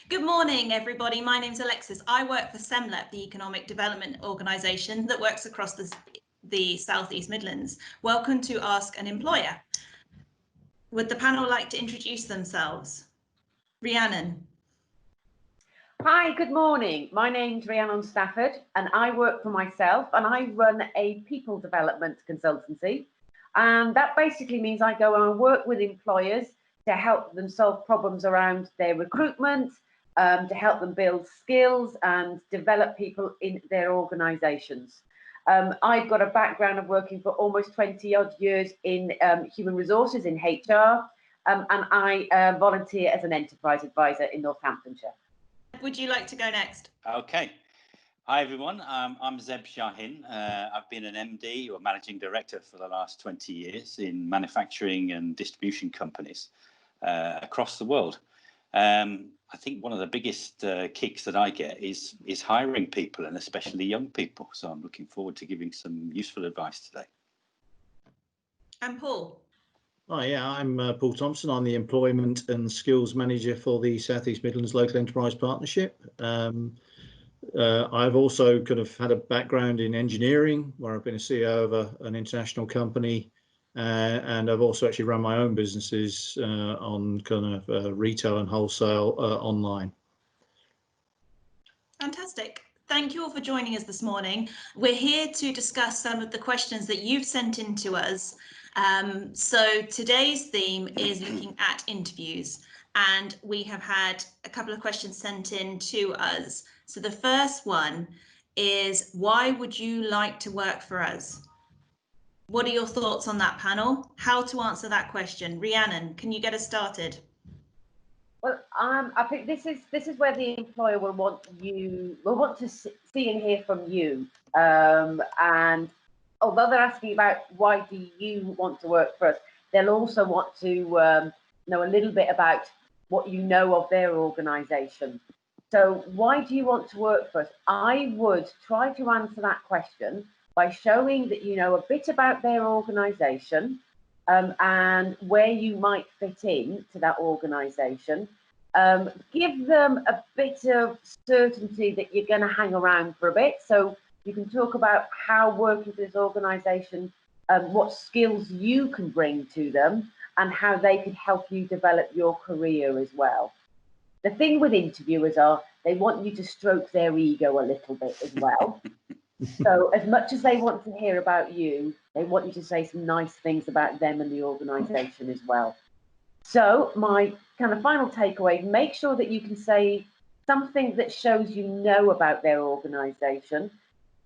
Good morning, everybody. My name's Alexis. I work for SEMLEP, the Economic Development Organisation that works across the South East Midlands. Welcome to Ask an Employer. Would the panel like to introduce themselves? Rhiannon. Hi, good morning. My name's Rhiannon Stafford and I work for myself and I run a people development consultancy. And that basically means I go and work with employers to help them solve problems around their recruitment, to help them build skills and develop people in their organisations. I've got a background of working for almost 20 odd years in human resources in HR, and I volunteer as an enterprise advisor in Northamptonshire. Would you like to go next? Okay. Hi, everyone. I'm Zeb Shahin. I've been an MD or managing director for the last 20 years in manufacturing and distribution companies across the world. I think one of the biggest kicks that I get is hiring people, and especially young people. So I'm looking forward to giving some useful advice today. And Paul. Hi, yeah, I'm Paul Thompson. I'm the Employment and Skills Manager for the South East Midlands Local Enterprise Partnership. I've also kind of had a background in engineering, where I've been a CEO of an international company, and I've also actually run my own businesses on kind of retail and wholesale online. Fantastic. Thank you all for joining us this morning. We're here to discuss some of the questions that you've sent in to us. So today's theme is looking at interviews, and we have had a couple of questions sent in to us. So the first one is, why would you like to work for us? What are your thoughts on that, panel? How to answer that question? Rhiannon, can you get us started? Well, I think this is where the employer will want to see and hear from you. And although they're asking about why do you want to work for us, they'll also want to know a little bit about what you know of their organisation. So why do you want to work for us? I would try to answer that question by showing that you know a bit about their organisation, and where you might fit in to that organisation. Give them a bit of certainty that you're going to hang around for a bit. So you can talk about how working for this organisation, what skills you can bring to them, and how they can help you develop your career as well. The thing with interviewers are they want you to stroke their ego a little bit as well. So as much as they want to hear about you, they want you to say some nice things about them and the organisation as well. So my kind of final takeaway, make sure that you can say something that shows you know about their organisation,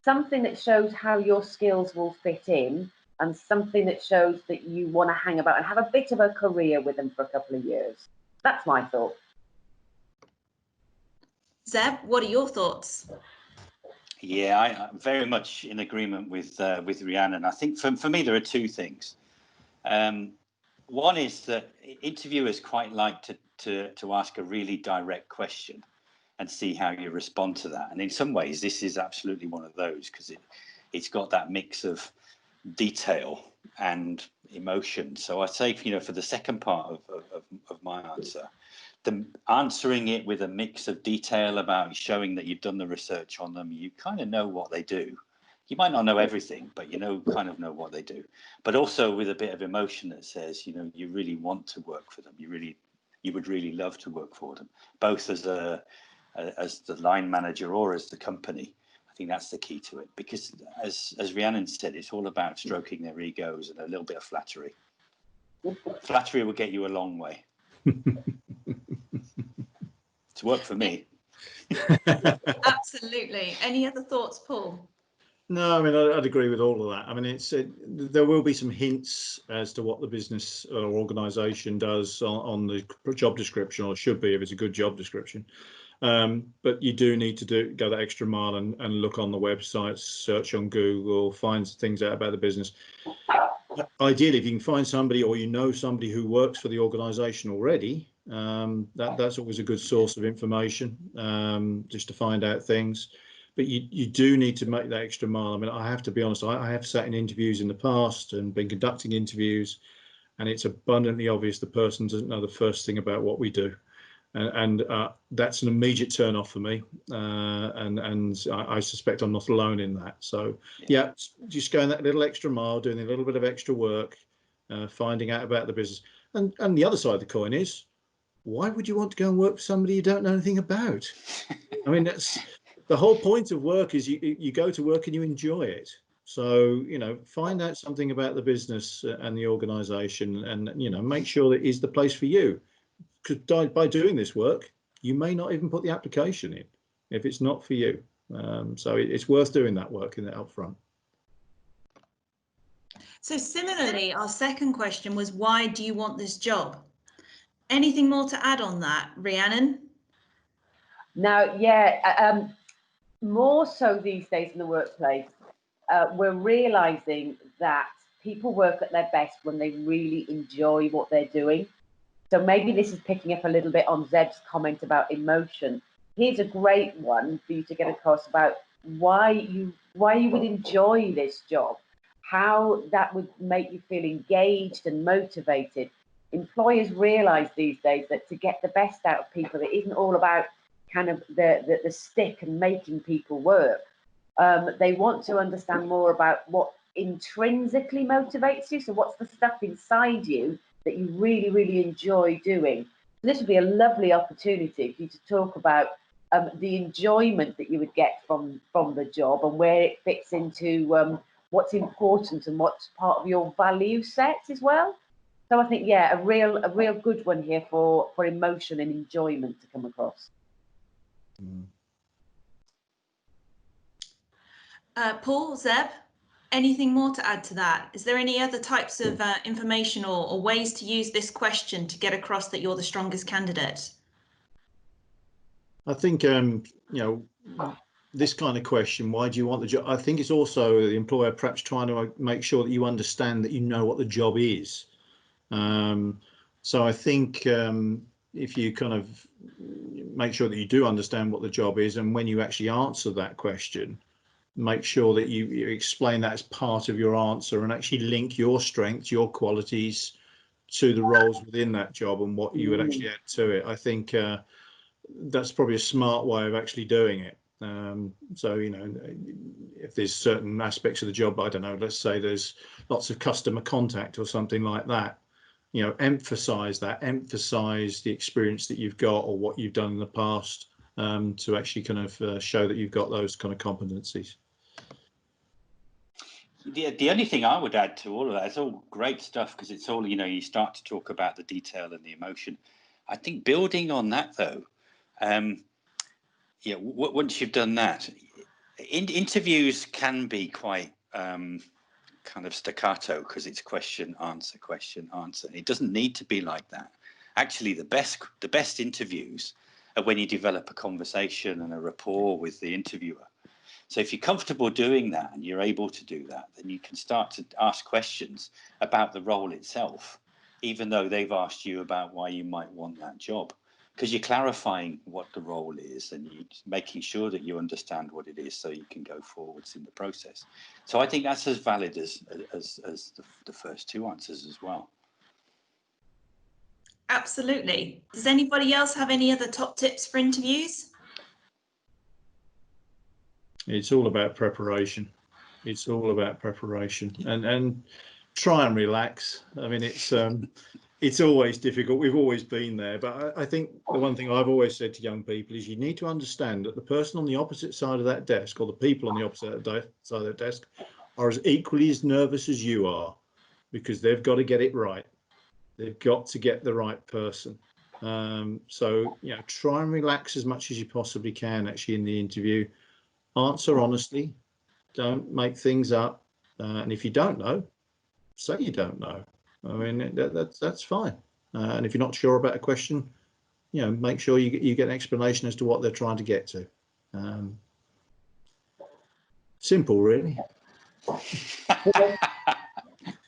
something that shows how your skills will fit in, and something that shows that you want to hang about and have a bit of a career with them for a couple of years. That's my thought. Zeb, what are your thoughts? Yeah, I'm very much in agreement with Rhiannon. I think for me there are two things. One is that interviewers quite like to ask a really direct question and see how you respond to that. And in some ways, this is absolutely one of those, because it's got that mix of detail and emotion. So I'd say, for the second part of my answer, answering it with a mix of detail about showing that you've done the research on them, you kind of know what they do. You might not know everything, but kind of know what they do. But also with a bit of emotion that says, you really want to work for them. You would really love to work for them, both as the line manager or as the company. I think that's the key to it, because as Rhiannon said, it's all about stroking their egos and a little bit of flattery. Flattery will get you a long way. It's worked for me. Absolutely. Any other thoughts, Paul? No, I mean, I'd agree with all of that. I mean, there will be some hints as to what the business or organisation does on the job description, or should be if it's a good job description. But you do need to go that extra mile and look on the website, search on Google, find things out about the business. Ideally, if you can find somebody or somebody who works for the organisation already, that's always a good source of information, just to find out things. But you do need to make that extra mile. I mean, I have to be honest, I have sat in interviews in the past and been conducting interviews, and it's abundantly obvious the person doesn't know the first thing about what we do. and that's an immediate turn off for me, and I suspect I'm not alone in that. So yeah, just going that little extra mile, doing a little bit of extra work, finding out about the business. And the other side of the coin is, why would you want to go and work for somebody you don't know anything about? I mean, that's the whole point of work, is you go to work and you enjoy it. So, you know, find out something about the business and the organisation, and, you know, make sure that it is the place for you. Because by doing this work, you may not even put the application in if it's not for you. So it's worth doing that work in the upfront. So similarly, our second question was, why do you want this job? Anything more to add on that, Rhiannon? Now, more so these days in the workplace, we're realising that people work at their best when they really enjoy what they're doing. So maybe this is picking up a little bit on Zeb's comment about emotion. Here's a great one for you to get across about why you would enjoy this job, how that would make you feel engaged and motivated. Employers realise these days that to get the best out of people, it isn't all about kind of the stick and making people work. They want to understand more about what intrinsically motivates you. So what's the stuff inside you that you really, really enjoy doing? This would be a lovely opportunity for you to talk about the enjoyment that you would get from the job, and where it fits into what's important and what's part of your value set as well. So I think, yeah, a real good one here for emotion and enjoyment to come across. Paul, Zeb, anything more to add to that? Is there any other types of information or ways to use this question to get across that you're the strongest candidate? I think, you know, this kind of question, why do you want the job? I think it's also the employer perhaps trying to make sure that you understand that you know what the job is. So I think if you kind of make sure that you do understand what the job is, and when you actually answer that question, make sure that you explain that as part of your answer, and actually link your strengths, your qualities to the roles within that job and what you would actually add to it. I think that's probably a smart way of actually doing it. So, you know, if there's certain aspects of the job, I don't know, let's say there's lots of customer contact or something like that, you know, emphasize the experience that you've got or what you've done in the past, to actually kind of show that you've got those kind of competencies. The only thing I would add to all of that, it's all great stuff, because it's all, you know, you start to talk about the detail and the emotion. I think building on that, though, yeah, once you've done that, interviews can be quite kind of staccato, because it's question, answer, question, answer. It doesn't need to be like that. Actually, the best interviews are when you develop a conversation and a rapport with the interviewer. So if you're comfortable doing that and you're able to do that, then you can start to ask questions about the role itself, even though they've asked you about why you might want that job, because you're clarifying what the role is and you're making sure that you understand what it is so you can go forwards in the process. So I think that's as valid as the first two answers as well. Absolutely. Does anybody else have any other top tips for interviews? It's all about preparation. It's all about preparation, and try and relax. I mean, it's always difficult. We've always been there, but I think the one thing I've always said to young people is you need to understand that the person on the opposite side of that desk, or the people on the opposite side of that desk, are as equally as nervous as you are, because they've got to get it right. They've got to get the right person. So, you know, try and relax as much as you possibly can actually in the interview. Answer honestly, don't make things up, and if you don't know, say you don't know. I mean, that's fine. And if you're not sure about a question, you know, make sure you get an explanation as to what they're trying to get to. Simple, really.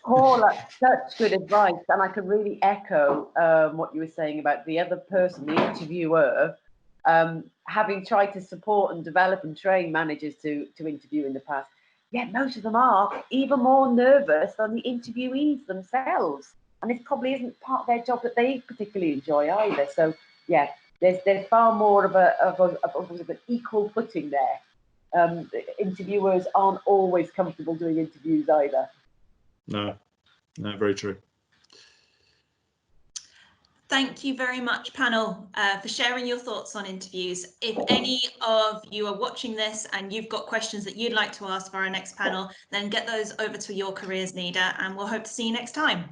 Paul, such good advice, and I can really echo what you were saying about the other person, the interviewer, having tried to support and develop and train managers to interview in the past. Yeah, most of them are even more nervous than the interviewees themselves, and this probably isn't part of their job that they particularly enjoy either. So yeah, There's far more of an equal footing there. Interviewers aren't always comfortable doing interviews either. No, very true. Thank you very much, panel, for sharing your thoughts on interviews. If any of you are watching this and you've got questions that you'd like to ask for our next panel, then get those over to your careers leader, and we'll hope to see you next time.